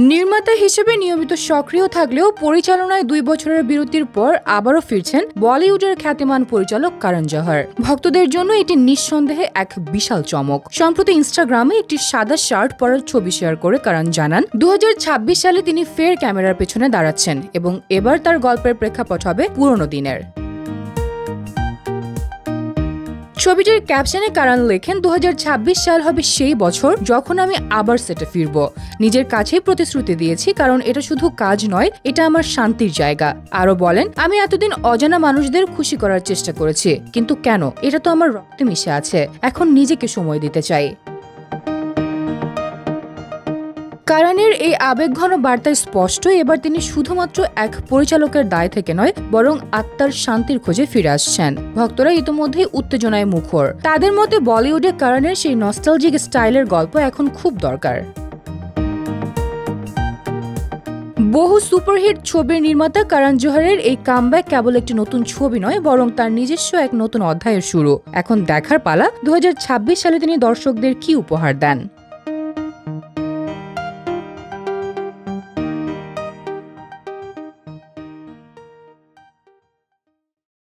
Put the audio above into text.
নির্মাতা হিসেবে নিয়মিত সক্রিয় থাকলেও পরিচালনায় 2 বছরের বিরতির পর আবারও ফিরছেন বলিউডের খ্যাতিমান পরিচালক করণ জোহর। ভক্তদের জন্য এটি নিঃসন্দেহে এক বিশাল চমক। সম্প্রতি ইনস্টাগ্রামে একটি সাদা শার্ট পরার ছবি শেয়ার করে করণ জানান 2026 সালে তিনি ফের ক্যামেরার পেছনে দাঁড়াচ্ছেন এবং এবার তার গল্পের প্রেক্ষাপট হবে পুরনো দিনের। ছবিটির ক্যাপশনে করণ লেখেন 2026 সাল হবে সেই বছর যখন আমি আবার সেটে ফিরব। নিজের কাছেই প্রতিশ্রুতি দিয়েছি, কারণ এটা শুধু কাজ নয়, এটা আমার শান্তির জায়গা। আরো বলেন, আমি এতদিন অজানা মানুষদের খুশি করার চেষ্টা করেছি, কিন্তু কেন, এটা তো আমার রক্তে মিশে আছে। এখন নিজেকে সময় দিতে চাই। করণের এই আবেগঘন বার্তায় স্পষ্ট, এবার তিনি শুধুমাত্র এক পরিচালকের দায় থেকে নয়, বরং আত্মার শান্তির খোঁজে ফিরে আসছেন। ভক্তরা ইতিমধ্যেই উত্তেজনায় মুখর। তাদের মতে বলিউডে করণের সেই নস্টালজিক স্টাইলের গল্প এখন খুব দরকার। বহু সুপারহিট ছবির নির্মাতা করণ জোহরের এই কামব্যাক কেবল একটি নতুন ছবি নয়, বরং তার নিজস্ব এক নতুন অধ্যায়ের শুরু। এখন দেখার পালা 2026 সালে তিনি দর্শকদের কি উপহার দেন।